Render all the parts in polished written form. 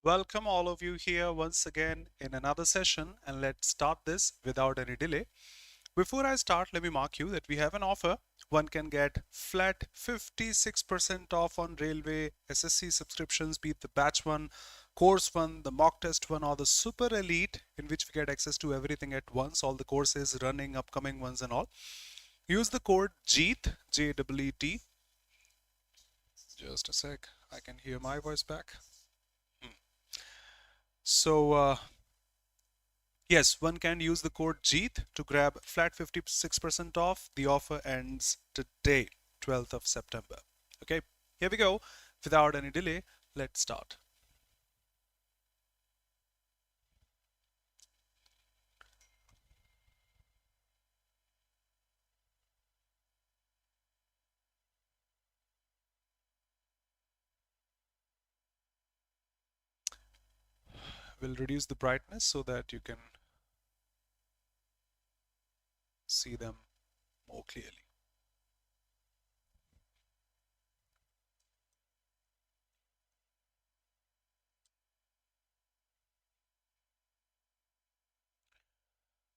Welcome all of you here once again in another session, and let's start this without any delay. Before I start, let me mark you that we have an offer. One can get flat 56% off on railway SSC subscriptions, be it the batch one, course one, the mock test one, or the super elite, in which we get access to everything at once, all the courses running, upcoming ones, and all. Use the code JEET, JEET. Just a sec, I can hear my voice back. So, yes, one can use the code JEET to grab flat 56% off. The offer ends today, 12th of September. Okay, here we go. Without any delay, let's start. We'll reduce the brightness so that you can see them more clearly.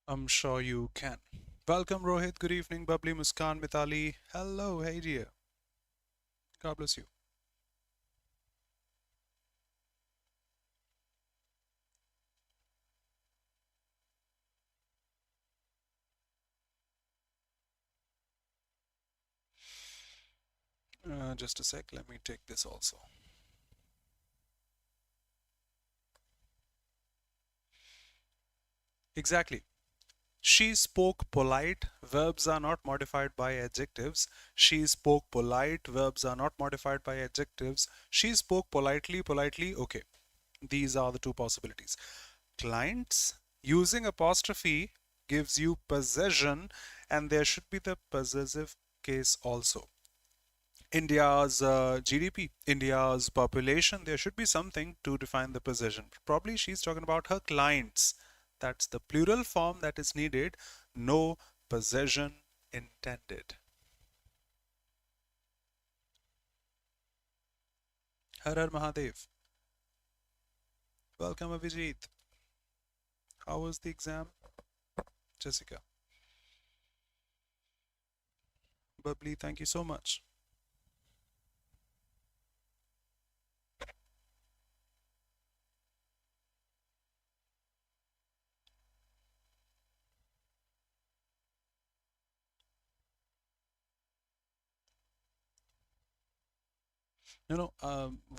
I'm sure you can. Welcome, Rohit. Good evening, Bubbly, Muskan, Mitali. Hello, hey dear. God bless you. Just a sec, let me take this also. Exactly. She spoke polite, verbs are not modified by adjectives. She spoke polite, verbs are not modified by adjectives. She spoke politely, okay. These are the two possibilities. Clients using apostrophe gives you possession, and there should be the possessive case also. India's GDP, India's population, there should be something to define the possession. Probably she's talking about her clients. That's the plural form that is needed. No possession intended. Har Har Mahadev. Welcome, Avijit. How was the exam? Jessica. Bubbly, thank you so much.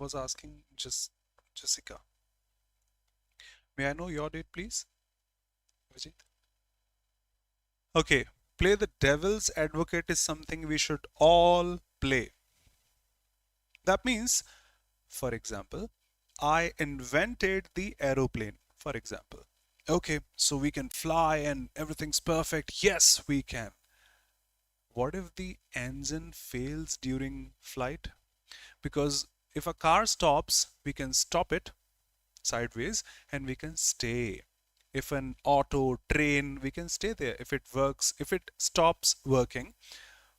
Was asking just Jessica. May I know your date, please, Avijit? Okay, play the devil's advocate is something we should all play. That means, for example, I invented the aeroplane, for example. Okay, so we can fly and everything's perfect. Yes, we can. What if the engine fails during flight? Because if a car stops, we can stop it sideways and we can stay. If an auto, train, we can stay there. If it works, if it stops working,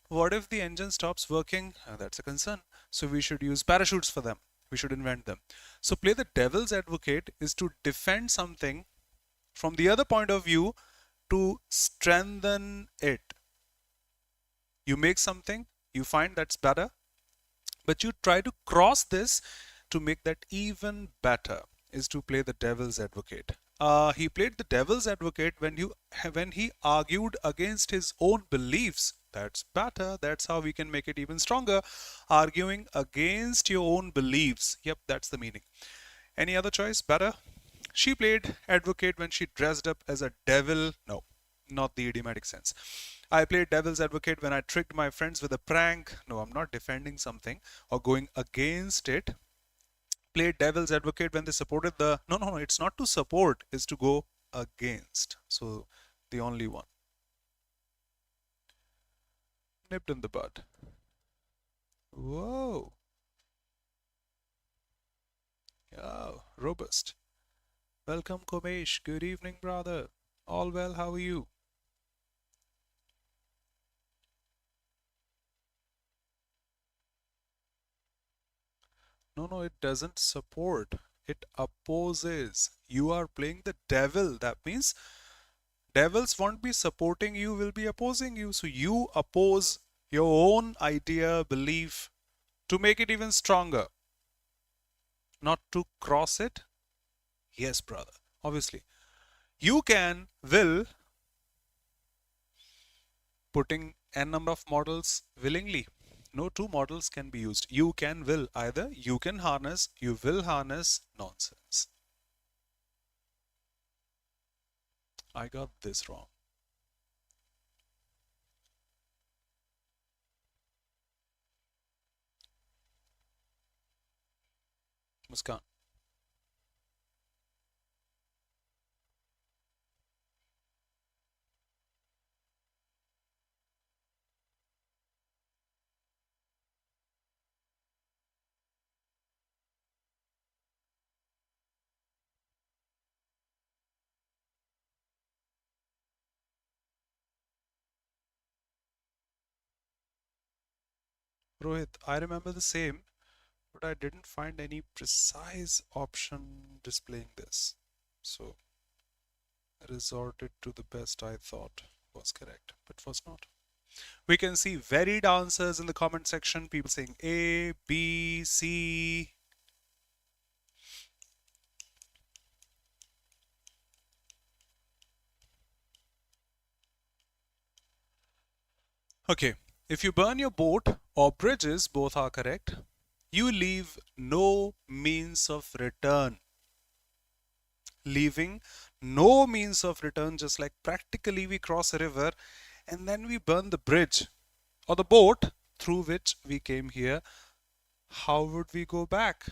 what if the engine stops working? That's a concern. So we should use parachutes for them. We should invent them. So play the devil's advocate is to defend something from the other point of view to strengthen it. You make something, you find that's better, but you try to cross this to make that even better, is to play the devil's advocate. He played the devil's advocate when he argued against his own beliefs. That's better. That's how we can make it even stronger. Arguing against your own beliefs. Yep, that's the meaning. Any other choice? Better? She played advocate when she dressed up as a devil. No, not the idiomatic sense. I played devil's advocate when I tricked my friends with a prank. No, I'm not defending something or going against it. Played devil's advocate when they supported the. No, no, no, it's not to support, it's to go against. So the only one. Nipped in the bud. Whoa. Oh, robust. Welcome, Komesh. Good evening, brother. All well, how are you? No, no, it doesn't support. It opposes. You are playing the devil. That means devils won't be supporting you, will be opposing you. So you oppose your own idea, belief to make it even stronger, not to cross it. Yes, brother. Obviously. You can, will, putting n number of models willingly. No two models can be used. You can, will. Either you can harness, you will harness nonsense. I got this wrong. Muskan. Rohit, I remember the same, but I didn't find any precise option displaying this. So I resorted to the best I thought was correct, but was not. We can see varied answers in the comment section. People saying A, B, C. Okay, if you burn your boat or bridges, both are correct. You leave no means of return. Leaving no means of return, just like practically we cross a river and then we burn the bridge or the boat through which we came here. How would we go back?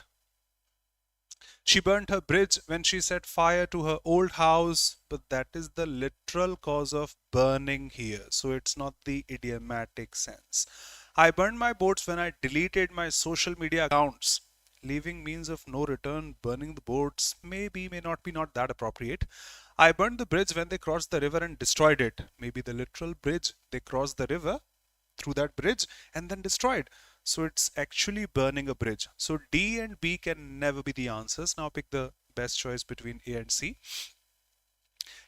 She burnt her bridge when she set fire to her old house, but that is the literal cause of burning here, so it's not the idiomatic sense. I burned my boats when I deleted my social media accounts. Leaving means of no return, burning the boats maybe, may not be not that appropriate. I burned the bridge when they crossed the river and destroyed it. Maybe the literal bridge, they crossed the river through that bridge and then destroyed. So it's actually burning a bridge. So D and B can never be the answers. Now pick the best choice between A and C.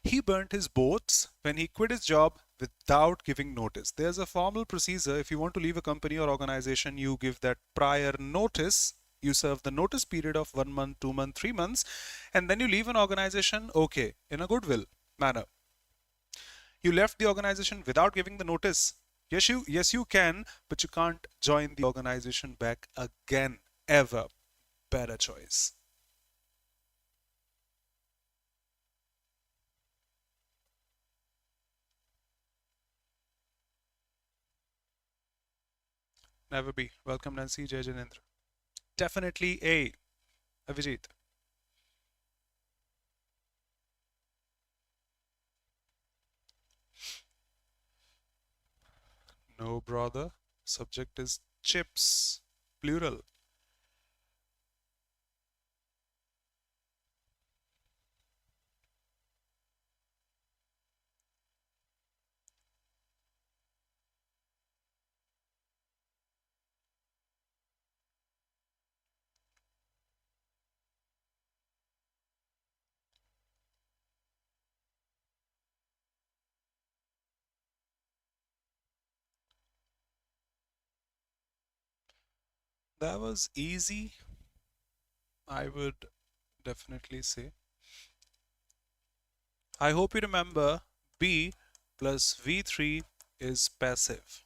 He burnt his boats when he quit his job without giving notice. There's a formal procedure. If you want to leave a company or organization, you give that prior notice. You serve the notice period of 1 month, 2 months, 3 months, and then you leave an organization, okay, in a goodwill manner. You left the organization without giving the notice. Yes you can, but you can't join the organization back again ever. Better choice. Never be. Welcome Nancy, Jay Janendra. Definitely A. Avijit. No brother. Subject is chips. Plural. That was easy, I would definitely say. I hope you remember B plus V3 is passive.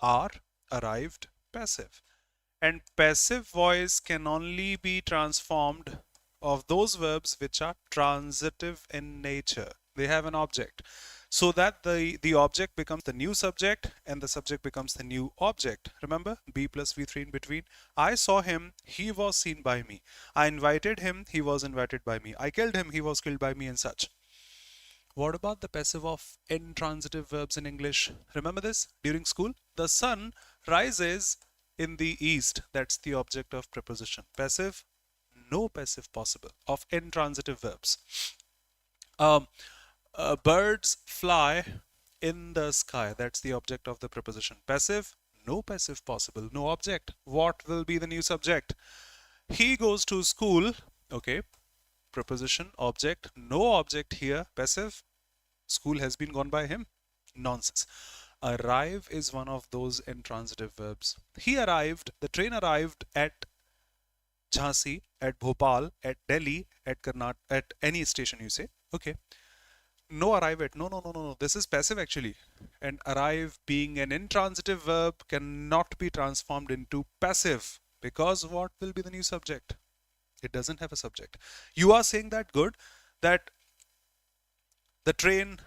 R, arrived, passive. And passive voice can only be transformed of those verbs which are transitive in nature. They have an object. So that the object becomes the new subject and the subject becomes the new object. Remember, B plus V3 in between. I saw him, he was seen by me. I invited him, he was invited by me. I killed him, he was killed by me, and such. What about the passive of intransitive verbs in English? Remember this during school? The sun rises in the east. That's the object of preposition. Passive, no passive possible of intransitive verbs. Um, Birds fly in the sky. That's the object of the preposition. Passive, no passive possible, no object. What will be the new subject? He goes to school. Okay, preposition, object, no object here, passive. School has been gone by him. Nonsense. Arrive is one of those intransitive verbs. He arrived, the train arrived at Jhansi, at Bhopal, at Delhi, at Karnataka, at any station you say. Okay. No arrive at. No, no, no, no, no. This is passive actually. And arrive being an intransitive verb cannot be transformed into passive because what will be the new subject? It doesn't have a subject. You are saying that good, that the train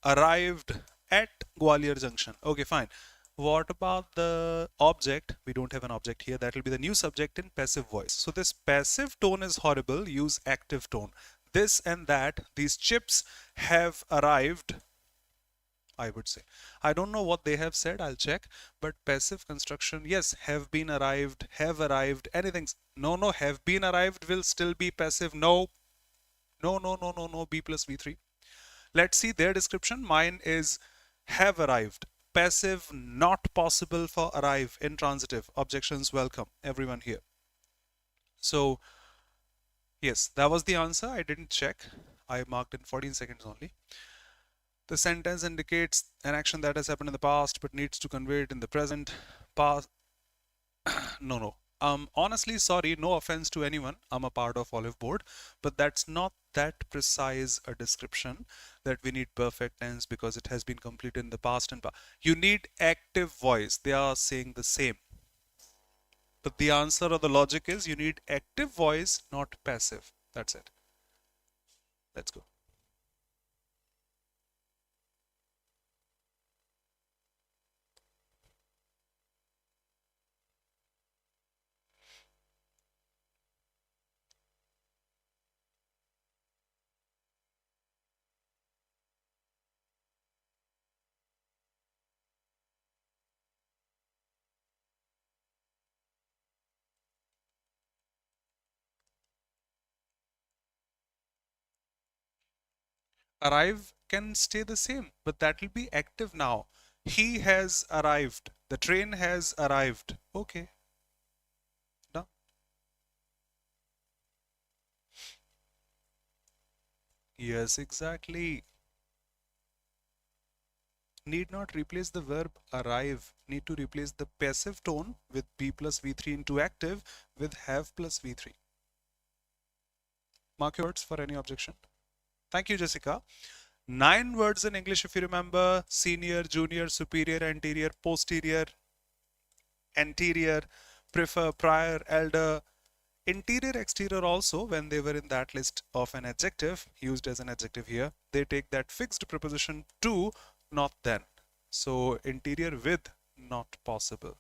arrived at Gwalior Junction. Okay, fine. What about the object? We don't have an object here. That will be the new subject in passive voice. So this passive tone is horrible. Use active tone. This and that, these chips have arrived, I would say. I don't know what they have said. I'll check. But passive construction, yes, have been arrived, have arrived, anything. No, no, have been arrived will still be passive. No, no, no, no, no, no. B plus V3. Let's see their description. Mine is have arrived. Passive, not possible for arrive. Intransitive. Objections welcome. Everyone here. So, yes, that was the answer. I didn't check. I marked in 14 seconds only. The sentence indicates an action that has happened in the past but needs to convey it in the present. Past. No, no. Honestly, sorry, no offense to anyone. I'm a part of Oliveboard, but that's not that precise a description that we need perfect tense because it has been completed in the past and past. You need active voice. They are saying the same. But the answer or the logic is you need active voice, not passive. That's it. Let's go. Arrive can stay the same, but that will be active now. He has arrived. The train has arrived. Okay, done. Yes, exactly. Need not replace the verb arrive. Need to replace the passive tone with B plus V3 into active with have plus V3. Mark your words for any objection. Thank you, Jessica. 9 words in English if you remember: senior, junior, superior, anterior, posterior, anterior, prefer, prior, elder, interior, exterior also. When they were in that list of an adjective used as an adjective here, they take that fixed preposition to, not then. So interior with, not possible.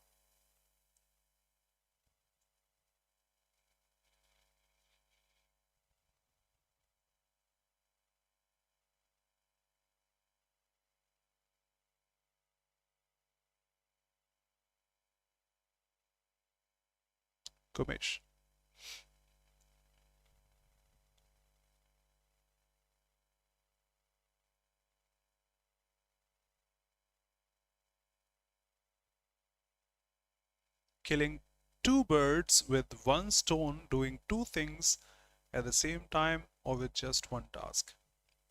Kumesh. Killing 2 birds with 1 stone, doing 2 things at the same time or with just 1 task.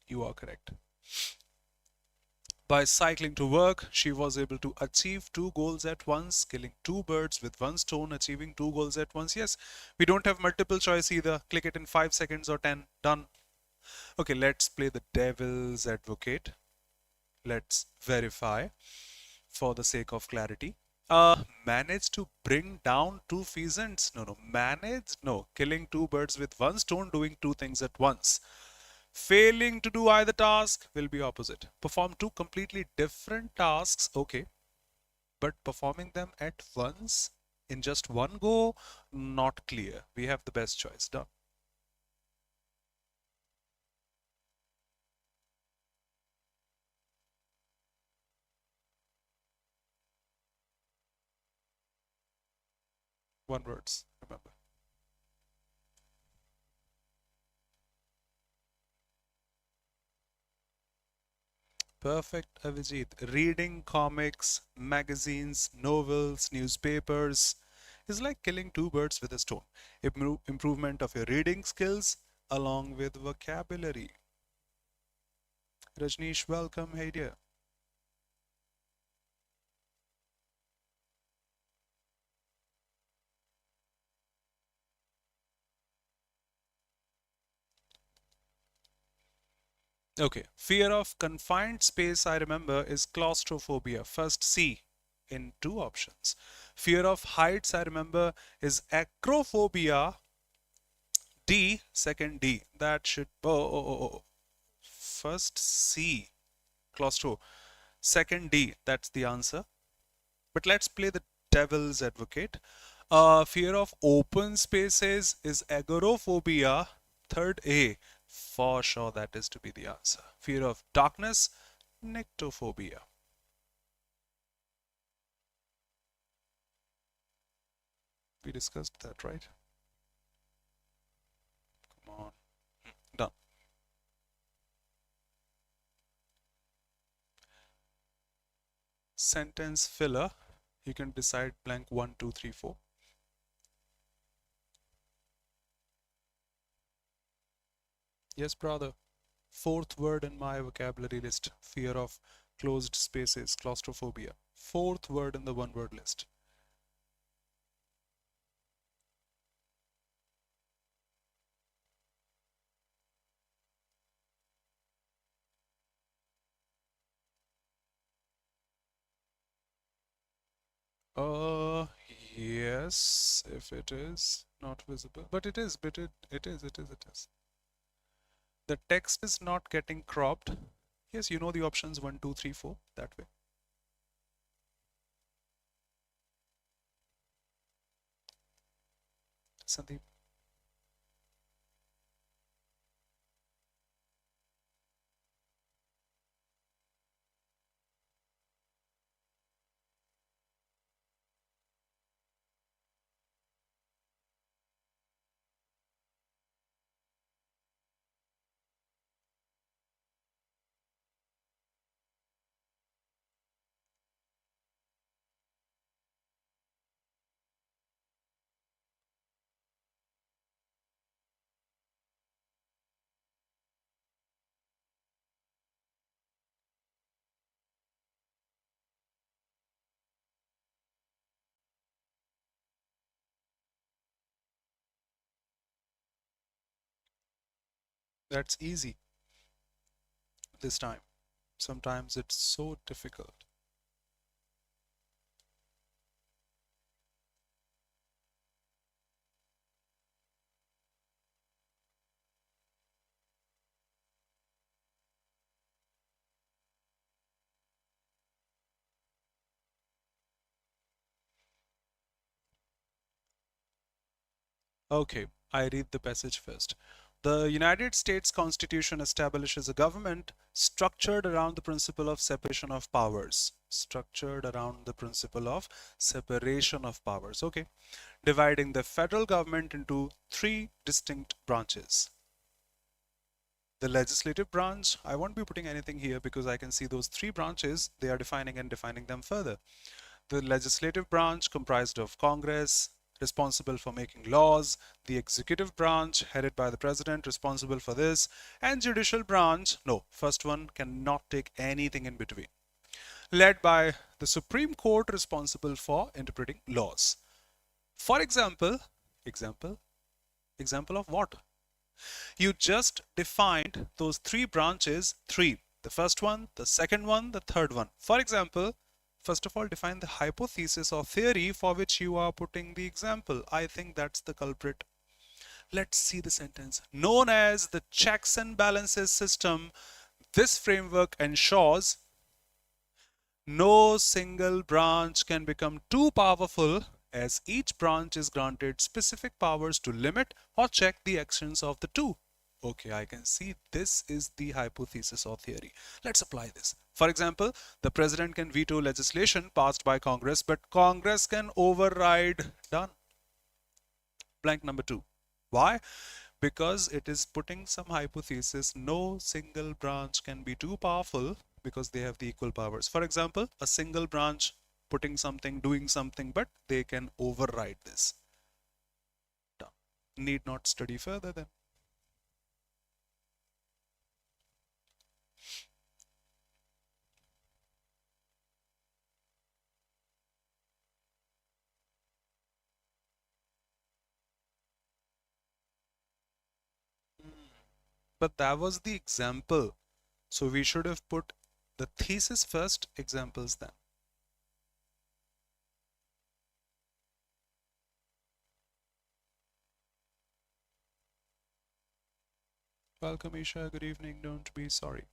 You are correct. By cycling to work, she was able to achieve 2 goals at once, killing 2 birds with 1 stone, achieving 2 goals at once. Yes, we don't have multiple choice either. Click it in 5 seconds or 10. Done. Okay, let's play the devil's advocate. Let's verify for the sake of clarity. Managed to bring down 2 pheasants. No, no, managed. No, killing 2 birds with 1 stone, doing 2 things at once. Failing to do either task will be opposite. Perform 2 completely different tasks, okay, but performing them at once in just 1 go, not clear. We have the best choice. Done. One words, remember. Perfect, Avijit. Reading comics, magazines, novels, newspapers, is like killing two birds with a stone. Improvement of your reading skills along with vocabulary. Rajneesh, welcome. Hey dear. Okay, fear of confined space, I remember, is claustrophobia. First C in two options. Fear of heights, I remember, is acrophobia. D, second D. That should, first C, claustro. Second D, that's the answer. But let's play the devil's advocate. Fear of open spaces is agoraphobia. Third A, for sure that is to be the answer. Fear of darkness, nyctophobia. We discussed that, right? Come on. Done. Sentence filler. You can decide blank 1, 2, 3, 4. Yes, brother. Fourth word in my vocabulary list. Fear of closed spaces, claustrophobia. Fourth word in the one word list. Yes, if it is not visible, but it is, it is. The text is not getting cropped. Yes, you know the options 1, 2, 3, 4, that way. Sandeep. That's easy this time. Sometimes it's so difficult. Okay, I read the passage first. The United States Constitution establishes a government structured around the principle of separation of powers. Structured around the principle of separation of powers. Okay. Dividing the federal government into three distinct branches. The legislative branch, I won't be putting anything here because I can see those three branches, they are defining and defining them further. The legislative branch comprised of Congress, responsible for making laws, the executive branch headed by the president, responsible for this, and judicial branch, no, first one cannot take anything in between, led by the Supreme Court, responsible for interpreting laws. For example, example of what? You just defined those three branches, three. The first one, the second one, the third one. For example, first of all, define the hypothesis or theory for which you are putting the example. I think that's the culprit. Let's see the sentence. Known as the checks and balances system, this framework ensures no single branch can become too powerful, as each branch is granted specific powers to limit or check the actions of the two. Okay, I can see this is the hypothesis or theory. Let's apply this. For example, the president can veto legislation passed by Congress, but Congress can override. Done. Blank number 2. Why? Because it is putting some hypothesis. No single branch can be too powerful because they have the equal powers. For example, a single branch putting something, doing something, but they can override this. Done. Need not study further then. But that was the example. So we should have put the thesis first, examples then. Welcome, Isha. Good evening. Don't be sorry.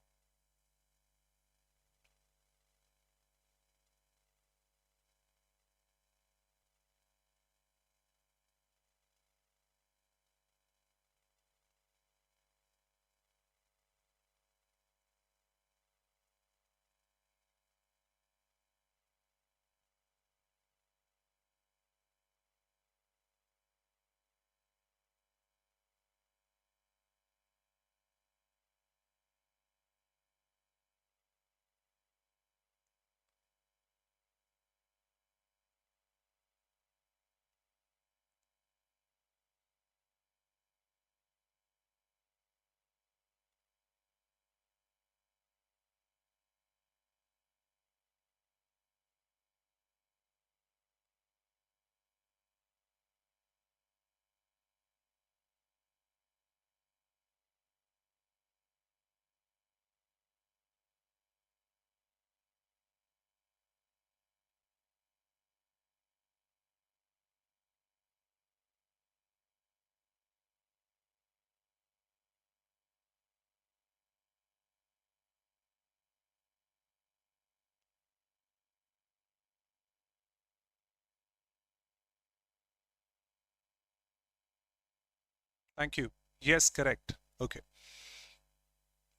Thank you. Yes, correct. Okay.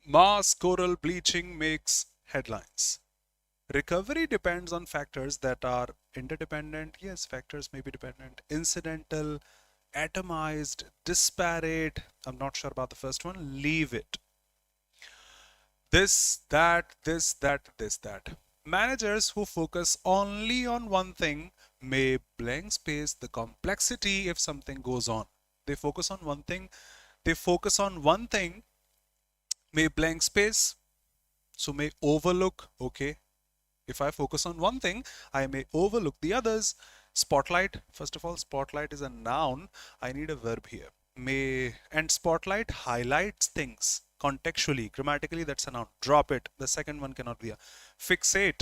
Mass coral bleaching makes headlines. Recovery depends on factors that are interdependent. Yes, factors may be dependent. Incidental, atomized, disparate. I'm not sure about the first one. Leave it. This, that, this, that, this, that. Managers who focus only on one thing may blank space the complexity if something goes on. They focus on one thing. They focus on one thing, may blank space, so may overlook. Okay, if I focus on one thing, I may overlook the others. Spotlight, first of all, spotlight is a noun. I need a verb here. May, and spotlight highlights things contextually, grammatically, that's a noun. Drop it. The second one cannot be a. Fixate,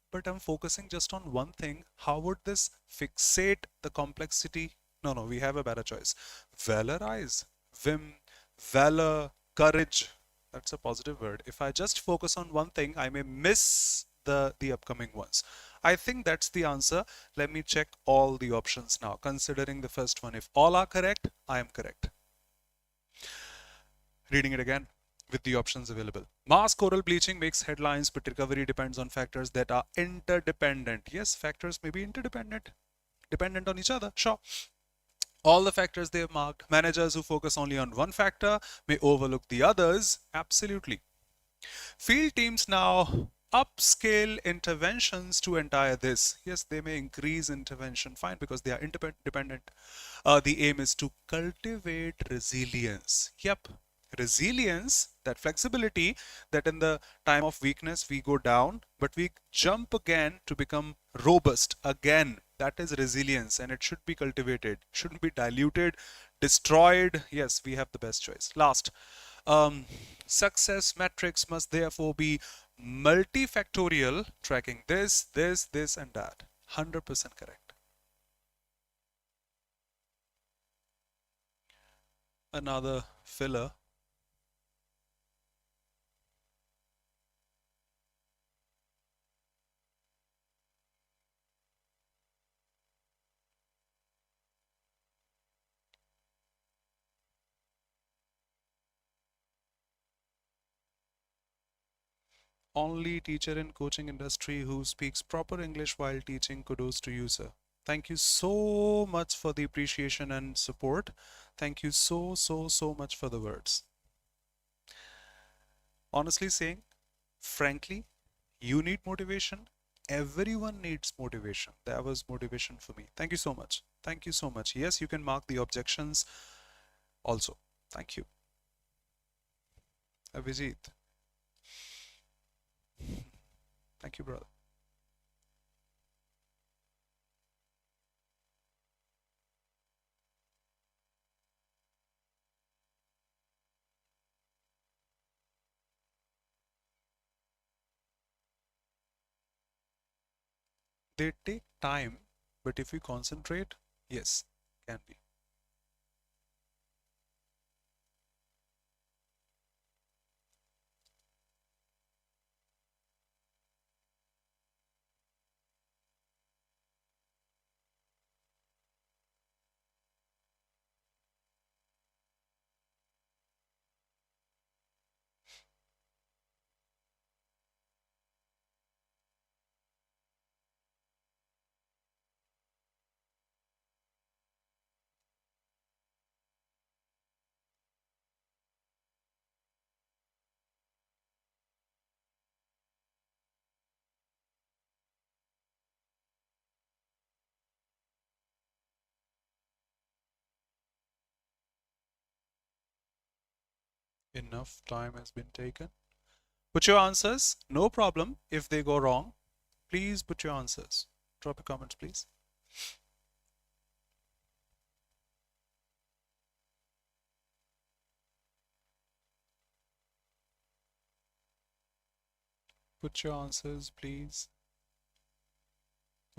but I'm focusing just on one thing. How would this fixate the complexity? No, no, we have a better choice. Valorize, vim, valor, courage. That's a positive word. If I just focus on one thing, I may miss the upcoming ones. I think that's the answer. Let me check all the options now. Considering the first one, if all are correct, I am correct. Reading it again with the options available. Mass coral bleaching makes headlines, but recovery depends on factors that are interdependent. Yes, factors may be interdependent, dependent on each other, sure. All the factors they have marked. Managers who focus only on one factor may overlook the others. Absolutely. Field teams now upscale interventions to entire this. Yes, they may increase intervention, fine, because they are interdependent. The aim is to cultivate resilience. Yep, resilience, that flexibility, that in the time of weakness we go down, but we jump again to become robust again. That is resilience, and it should be cultivated, shouldn't be diluted, destroyed. Yes, we have the best choice. Last, success metrics must therefore be multifactorial, tracking this, this, and that. 100% correct. Another filler. Only teacher in coaching industry who speaks proper English while teaching. Kudos to you, sir. Thank you so much for the appreciation and support. Thank you so much for the words. Honestly saying, frankly, you need motivation. everyone needs motivation. That was motivation for me. Thank you so much. Thank you so much. Yes, you can mark the objections also. Thank you. Abhijit. Thank you, brother. They take time, but if we concentrate, yes, can be. Enough time has been taken. Put your answers. No problem if they go wrong. Please put your answers. Drop a comment, please. Put your answers, please.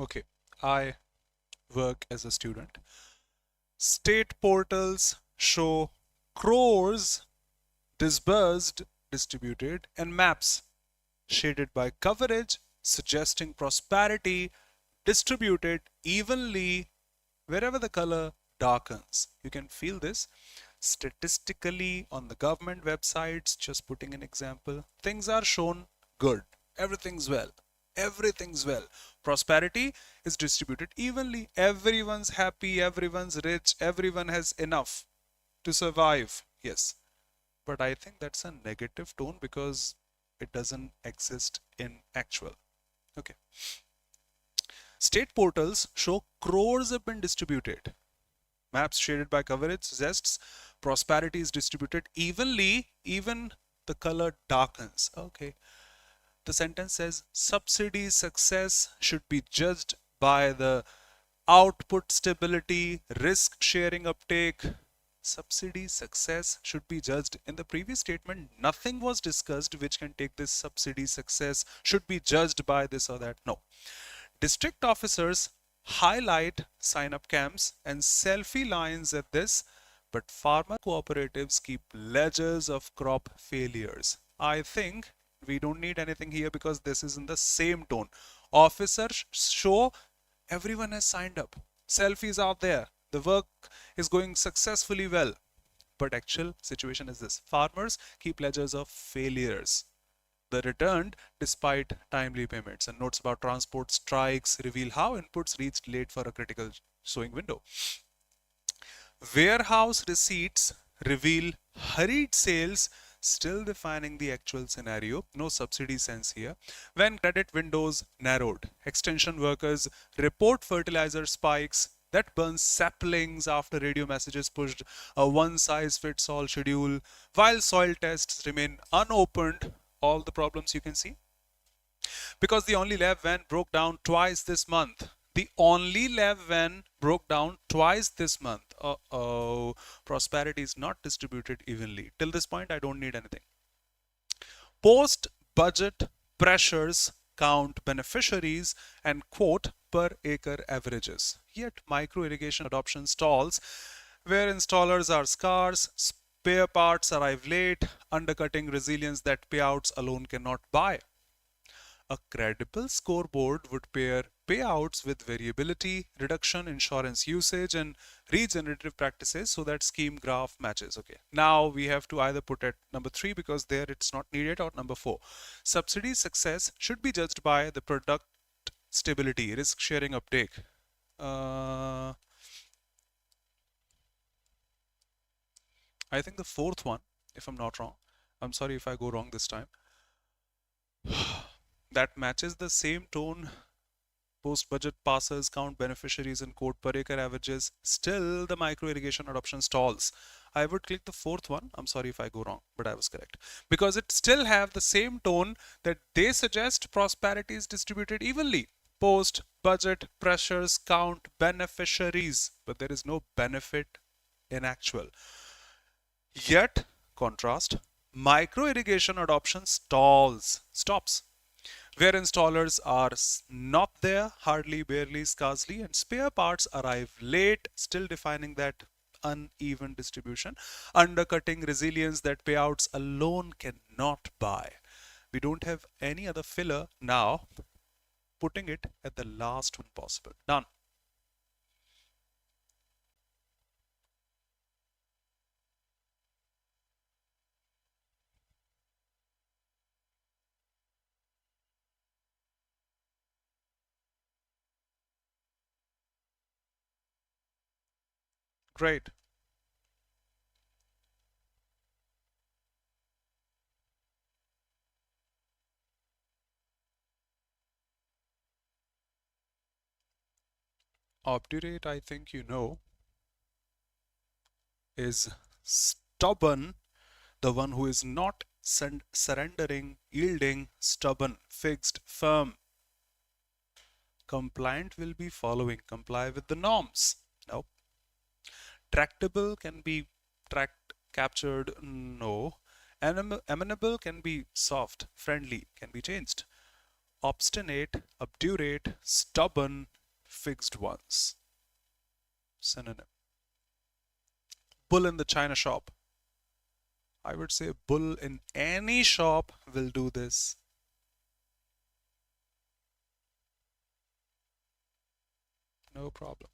Okay, I work as a student. State portals show crores disbursed, distributed, and maps shaded by coverage, suggesting prosperity distributed evenly wherever the color darkens. You can feel this statistically on the government websites. Just putting an example, things are shown good, everything's well, everything's well. Prosperity is distributed evenly, everyone's happy, everyone's rich, everyone has enough to survive. Yes, but I think that's a negative tone because it doesn't exist in actual. Okay. State portals show crores have been distributed. Maps shaded by coverage suggests prosperity is distributed evenly, even the color darkens. Okay. The sentence says subsidy success should be judged by the output stability, risk sharing uptake. Subsidy success should be judged. In the previous statement, nothing was discussed which can take this subsidy success should be judged by this or that. No. District officers highlight sign-up camps and selfie lines at this, but farmer cooperatives keep ledgers of crop failures. I think we don't need anything here because this is in the same tone. Officers show everyone has signed up. Selfies out there. The work is going successfully well. But actual situation is this. Farmers keep ledgers of failures. The returned despite timely payments, and notes about transport strikes reveal how inputs reached late for a critical sowing window. Warehouse receipts reveal hurried sales, still defining the actual scenario. No subsidy sense here. When credit windows narrowed, extension workers report fertilizer spikes that burn saplings after radio messages pushed a one-size-fits-all schedule, while soil tests remain unopened. All the problems you can see. Because the only lab van broke down twice this month. The only lab van broke down twice this month. Uh-oh. Prosperity is not distributed evenly. Till this point, I don't need anything. Post-budget pressures count beneficiaries and quote per acre averages. Yet micro irrigation adoption stalls where installers are scarce, spare parts arrive late, undercutting resilience that payouts alone cannot buy. A credible scoreboard would pair payouts with variability, reduction, insurance usage, and regenerative practices so that scheme graph matches. Okay, now we have to either put at number 3 because there it's not needed, or number 4. Subsidy success should be judged by the product stability, risk sharing uptake. I think the 4th one, if I'm not wrong. I'm sorry if I go wrong this time. That matches the same tone Post budget passes, count beneficiaries, and quote per acre averages. Still, the micro irrigation adoption stalls. I would click the fourth one. I'm sorry if I go wrong, but I was correct. Because it still have the same tone that they suggest prosperity is distributed evenly. Post budget pressures count beneficiaries, but there is no benefit in actual. Yet, contrast, micro irrigation adoption stops, where installers are not there, hardly, barely, scarcely, and spare parts arrive late, still defining that uneven distribution, undercutting resilience that payouts alone cannot buy. We don't have any other filler now, putting it at the last one possible. Done. Great. Obdurate, I think you know, is stubborn, the one who is not surrendering, yielding, stubborn, fixed, firm. Compliant will be following, comply with the norms. No. Tractable can be tracked, captured, no. Amenable can be soft, friendly, can be changed. Obstinate, obdurate, stubborn, fixed ones. Synonym. Bull in the china shop. I would say bull in any shop will do this. No problem.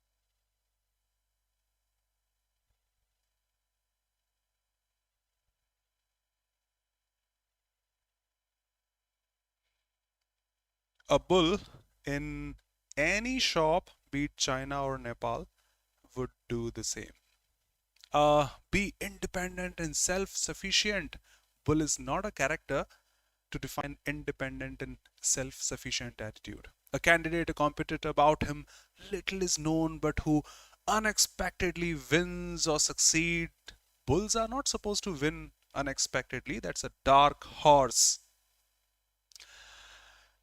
A bull in any shop, be it China or Nepal, would do the same. Be independent and self-sufficient. Bull is not a character to define independent and self-sufficient attitude. A candidate, a competitor about him, little is known, but who unexpectedly wins or succeed. Bulls are not supposed to win unexpectedly. That's a dark horse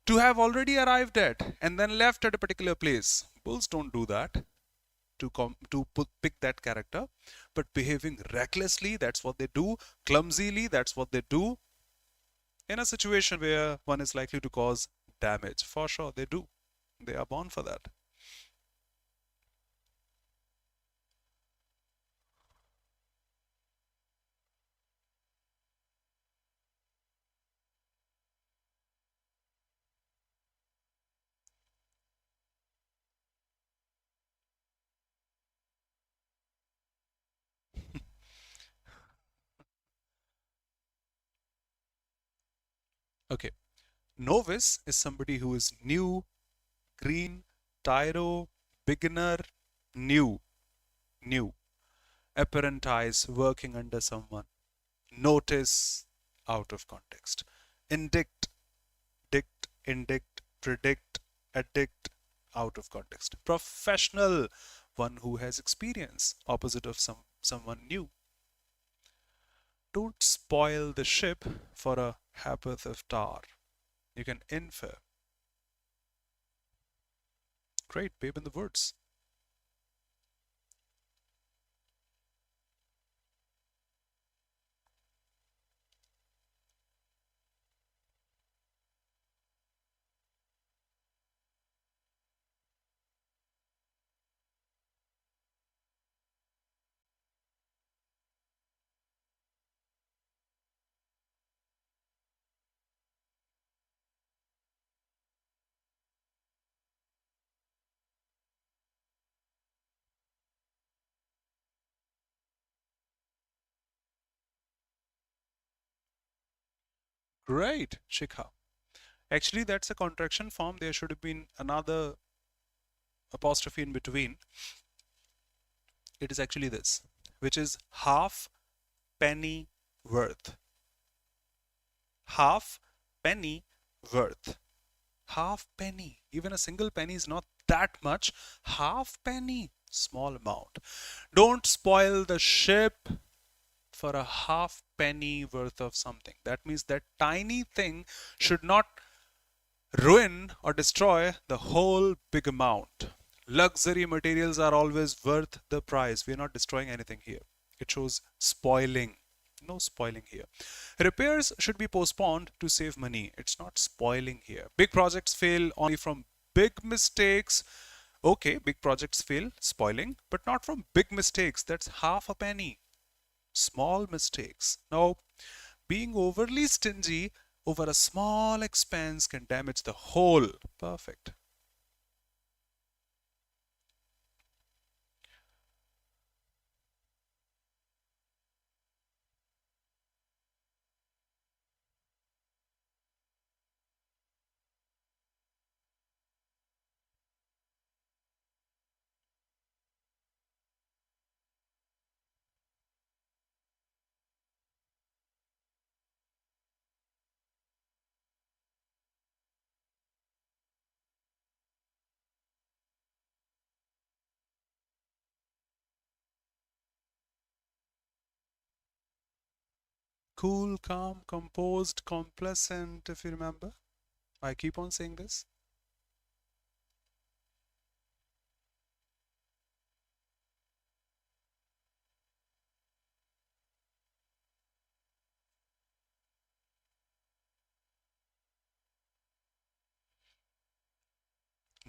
to have already arrived at and then left at a particular place. Bulls don't do that to pick that character, but behaving recklessly, that's what they do. Clumsily, that's what they do. In a situation where one is likely to cause damage, for sure they do. They are born for that. Okay, novice is somebody who is new, green, tyro, beginner, new, new. Apparentize, working under someone. Notice, out of context. Indict, dict, indict, predict, addict, out of context. Professional, one who has experience, opposite of someone new. Don't spoil the ship for a ha'porth of tar. You can infer. Great, babe in the woods. Great, Shikha. Actually, that's a contraction form. There should have been another apostrophe in between. It is actually this, which is half penny worth. Half penny worth. Half penny. Even a single penny is not that much. Half penny. Small amount. Don't spoil the ship for a half penny worth of something. That means that tiny thing should not ruin or destroy the whole big amount. Luxury materials are always worth the price. We are not destroying anything here. It shows spoiling. No spoiling here. Repairs should be postponed to save money. It's not spoiling here. Big projects fail only from big mistakes. Okay, big projects fail, spoiling, but not from big mistakes. That's half a penny. Small mistakes. Now, being overly stingy over a small expense can damage the whole. Perfect. Cool, calm, composed, complacent, if you remember. I keep on saying this.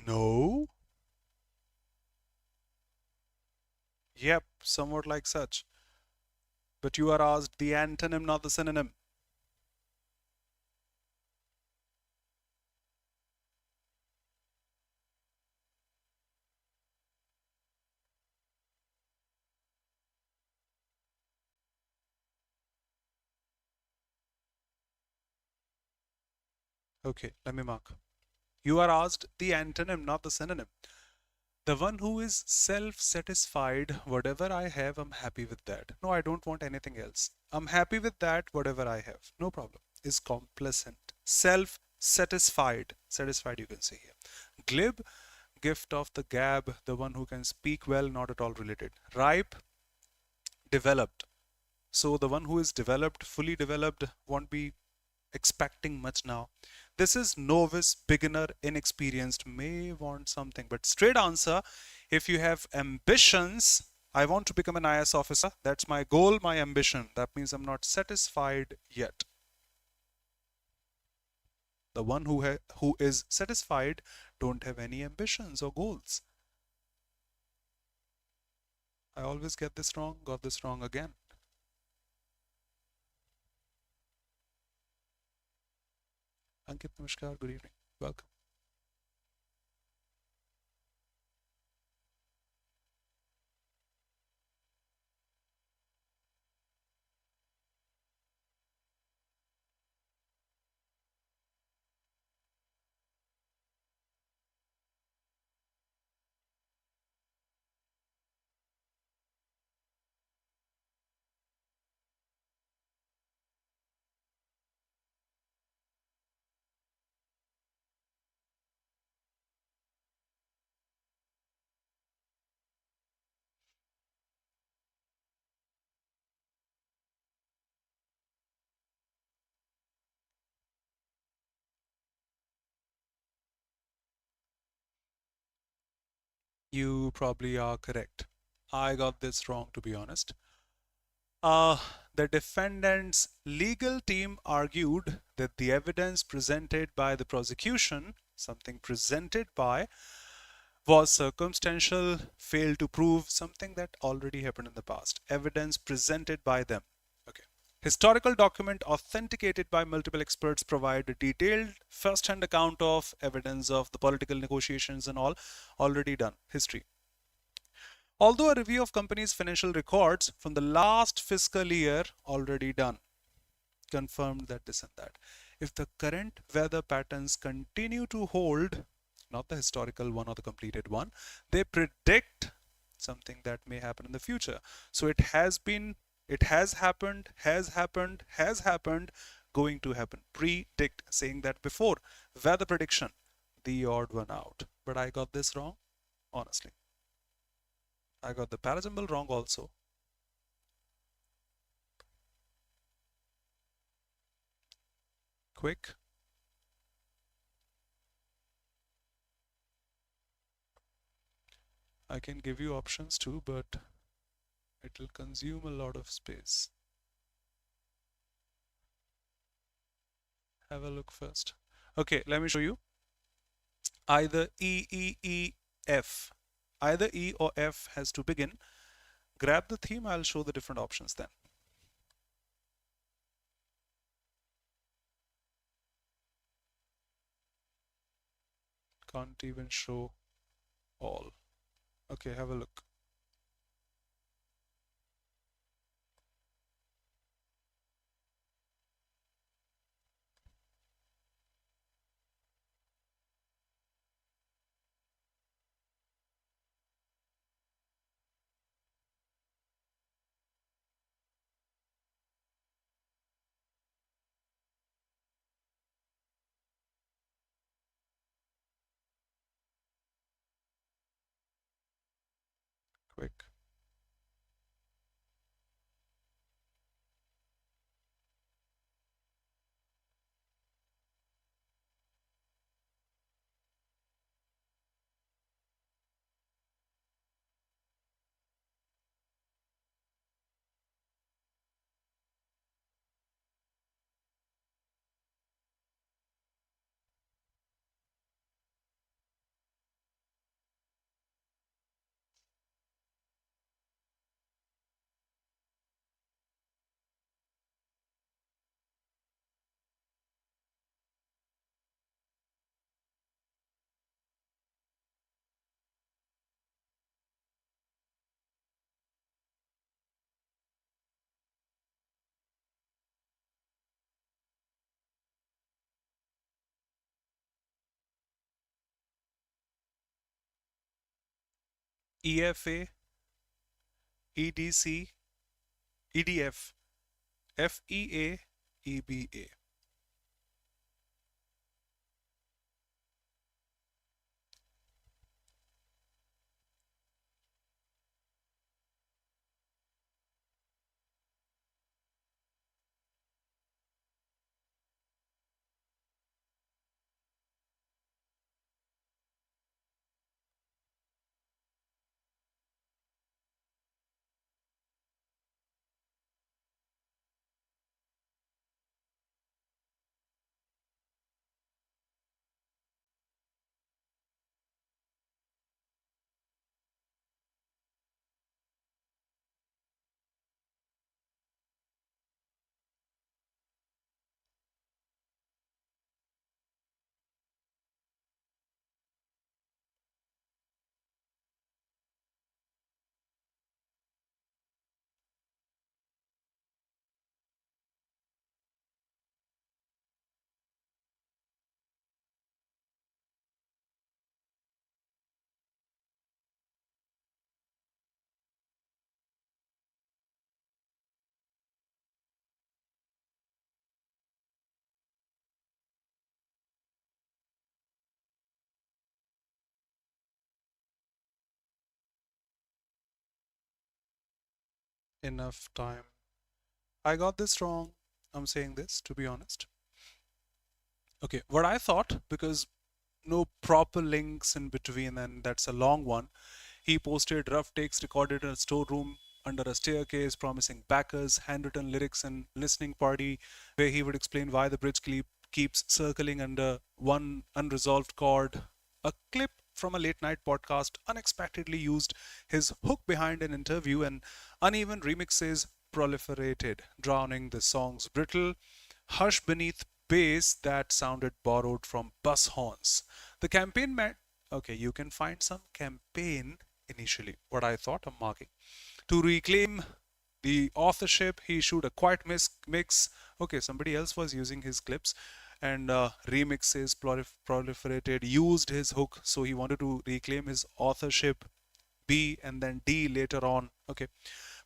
No. Yep, somewhat like such. But you are asked the antonym, not the synonym. Okay, let me mark. You are asked the antonym, not the synonym. The one who is self-satisfied, whatever I have, I'm happy with that. No, I don't want anything else. I'm happy with that, whatever I have. No problem. Is complacent. Self-satisfied. Satisfied, you can say here. Glib, gift of the gab, the one who can speak well, not at all related. Ripe, developed. So the one who is developed, fully developed, won't be expecting much now. This is novice, beginner, inexperienced, may want something. But straight answer, if you have ambitions, I want to become an IS officer. That's my goal, my ambition. That means I'm not satisfied yet. The one who is satisfied don't have any ambitions or goals. I always get this wrong, got this wrong again. Ankit, namaskar, good evening, welcome. You probably are correct. I got this wrong, to be honest. Uh, the defendant's legal team argued that the evidence presented by the prosecution, something presented by, was circumstantial, failed to prove something that already happened in the past. Evidence presented by them. Okay. Historical document authenticated by multiple experts provide a detailed first-hand account of evidence of the political negotiations and all already done. History. Although a review of company's financial records from the last fiscal year already done, confirmed that this and that. If the current weather patterns continue to hold, not the historical one or the completed one, they predict something that may happen in the future. So it has been, it has happened, going to happen. Predict, saying that before. Weather prediction. the odd one out. But I got this wrong, honestly. I got the parajumble wrong also. Quick. I can give you options too, but it will consume a lot of space. Have a look first. Okay, let me show you. Either F. Either E or F has to begin. Grab the theme, I'll show the different options then. Can't even show all. Okay, have a look. Quick. EFA, EDC, EDF, FEA, EBA. Enough time. I got this wrong. I'm saying this to be honest. Okay, what I thought, because no proper links in between, and that's a long one. He posted rough takes recorded in a storeroom under a staircase, promising backers, handwritten lyrics, and listening party where he would explain why the bridge keeps circling under one unresolved chord. A clip from a late night podcast unexpectedly used his hook behind an interview, and uneven remixes proliferated, drowning the song's brittle hush beneath bass that sounded borrowed from bus horns. The campaign meant, okay, you can find some campaign initially, what I thought I'm marking. To reclaim the authorship, he issued a quiet mix. Okay, somebody else was using his clips and remixes proliferated, used his hook, so he wanted to reclaim his authorship. B and then D later on. Okay.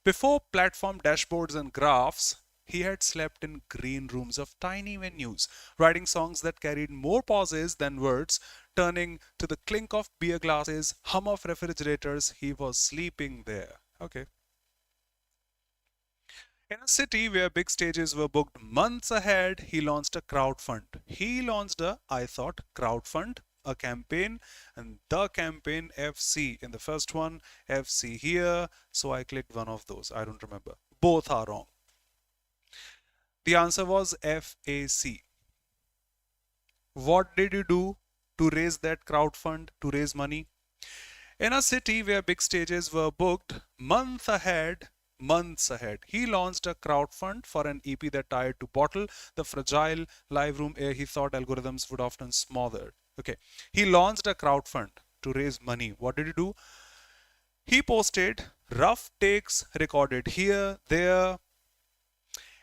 Before platform dashboards and graphs, He had slept in green rooms of tiny venues, writing songs that carried more pauses than words, turning to the clink of beer glasses, hum of refrigerators. He was sleeping there. Okay. In a city where big stages were booked months ahead, he launched a crowdfund. He launched a, I thought, crowdfund, a campaign, and the campaign FC. In the first one, FC here, so I clicked one of those. I don't remember. Both are wrong. The answer was FAC. What did you do to raise that crowdfund, to raise money? In a city where big stages were booked months ahead, he launched a crowdfund for an EP that tried to bottle the fragile live room air he thought algorithms would often smother. Okay, he launched a crowdfund to raise money. What did he do? He posted rough takes recorded here, there,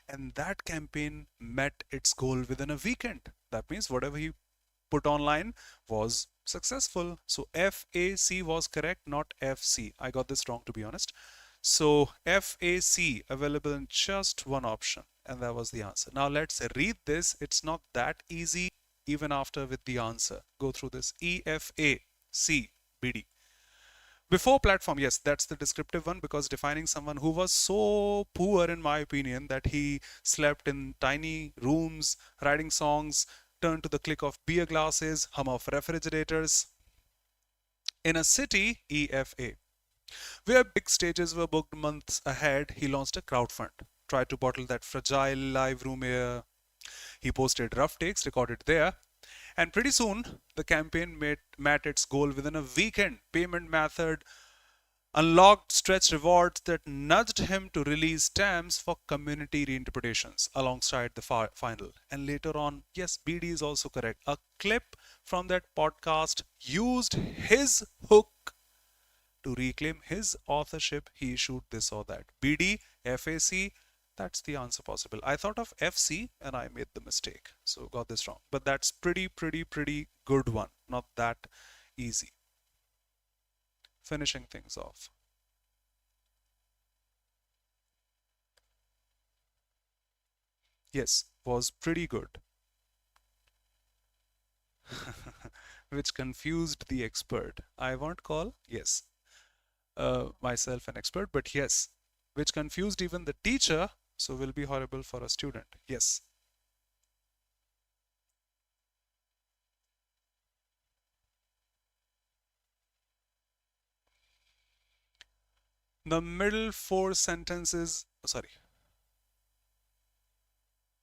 and that campaign met its goal within a weekend. That means whatever he put online was successful. So FAC was correct, not FC. I got this wrong, to be honest. So FAC available in just one option, and that was the answer. Now let's read this. It's not that easy even after with the answer. Go through this. EFAC before platform. Yes, that's the descriptive one, because defining someone who was so poor, in my opinion, that he slept in tiny rooms, writing songs, turned to the click of beer glasses, hum of refrigerators. In a city, EFA, where big stages were booked months ahead, he launched a crowdfund, tried to bottle that fragile live room air. He posted rough takes recorded there, and pretty soon the campaign met its goal within a weekend. Payment method unlocked stretch rewards that nudged him to release stamps for community reinterpretations alongside the final. And later on, yes, BD is also correct. A clip from that podcast used his hook to reclaim his authorship. He issued this or that. BD, FAC, that's the answer possible. I thought of FC and I made the mistake. So got this wrong. But that's pretty good one. Not that easy. Finishing things off. Yes, was pretty good. Which confused the expert. I won't call, yes, myself an expert, but yes, which confused even the teacher, so will be horrible for a student. Yes. The middle four sentences, sorry.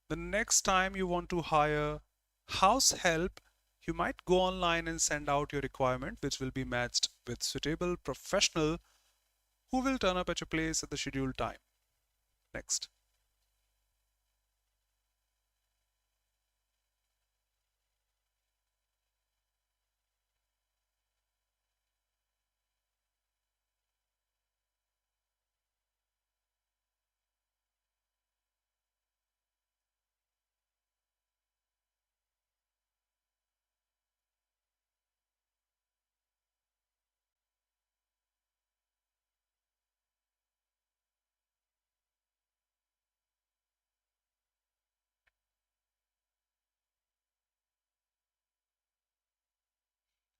The next time you want to hire house help, you might go online and send out your requirement, which will be matched with suitable professional who will turn up at your place at the scheduled time. Next.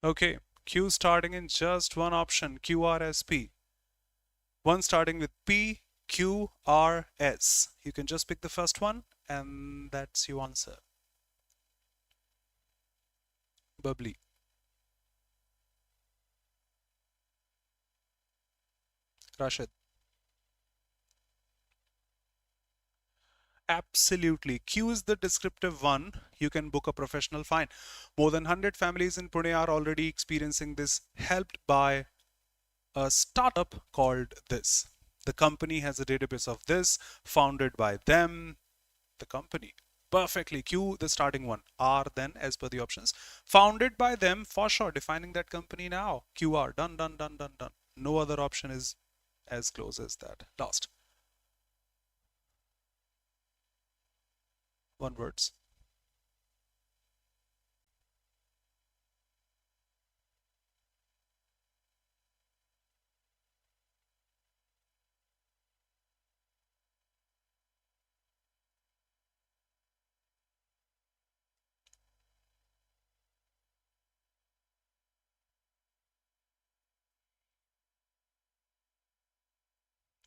Okay, Q starting in just one option, QRSP. One starting with P, Q, R, S. You can just pick the first one and that's your answer. Bubbly. Rashid. Absolutely. Q is the descriptive one. You can book a professional fine. More than 100 families in Pune are already experiencing this, helped by a startup called This. The company has a database of this, founded by them, the company. Perfectly. Q, the starting one. R, then, as per the options. Founded by them, for sure. Defining that company now. QR. Done, done, done, done, done. No other option is as close as that. Last. One words.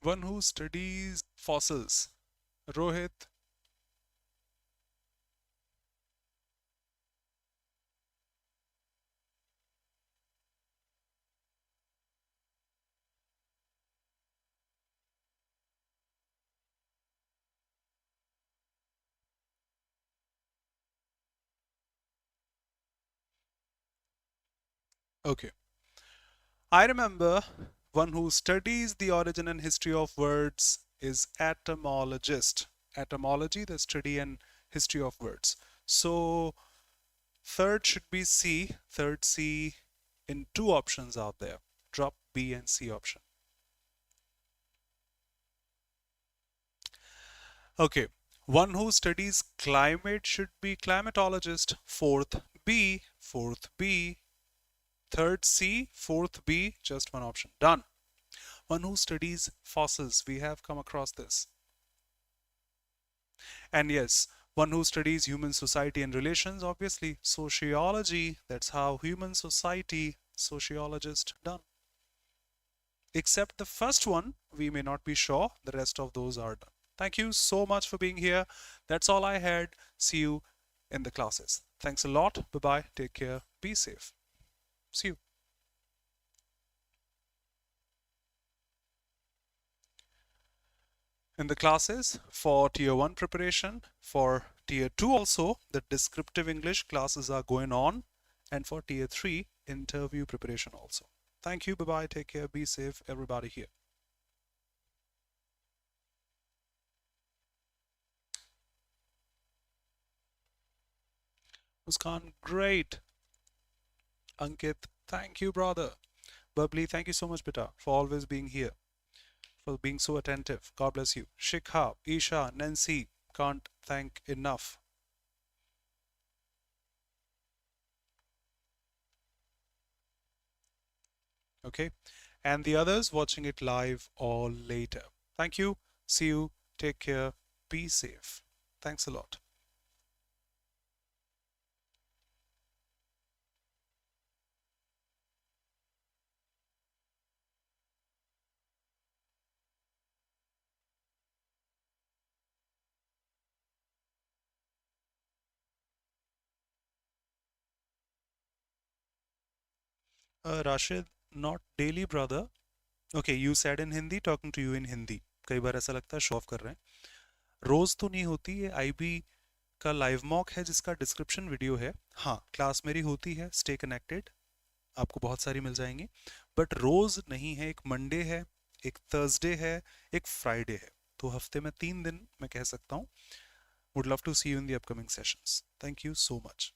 One who studies fossils. Rohit. Okay. I remember one who studies the origin and history of words is etymologist. Etymology, the study and history of words. So third should be C. Third C in two options out there. Drop B and C option. Okay. One who studies climate should be climatologist. Fourth B. Fourth B. Third C. Fourth B. Just one option. Done. One who studies fossils. We have come across this. And yes, one who studies human society and relations, obviously, sociology. That's how human society, sociologist, done. Except the first one, we may not be sure. The rest of those are done. Thank you so much for being here. That's all I had. See you in the classes. Thanks a lot. Bye bye. Take care. Be safe. See you. In the classes for tier 1 preparation, for tier 2 also, the descriptive English classes are going on, and for tier 3 interview preparation also. Thank you. Bye bye. Take care. Be safe, everybody here. Muskan, great. Ankit, thank you, brother. Bubbly, thank you so much, beta, for always being here, for being so attentive. God bless you. Shikha, Isha, Nancy, can't thank enough. Okay. And the others watching it live or later. Thank you. See you. Take care. Be safe. Thanks a lot. Rashid, not daily, brother. Okay, you said in Hindi, talking to you in Hindi. कई बार ऐसा लगता है show off कर रहे हैं. रोज तो नहीं होती. ये आईबी का लाइव मॉक है जिसका डिस्क्रिप्शन वीडियो है. हाँ, क्लास मेरी होती है. Stay connected. आपको बहुत सारी मिल जाएंगी. बट रोज नहीं है. एक मंडे है, एक थर्सडे है, एक फ्राइडे है. तो हफ्ते में 3 दिन मैं कह सकता हूँ. Would love to see you in the upcoming sessions. Thank you so much.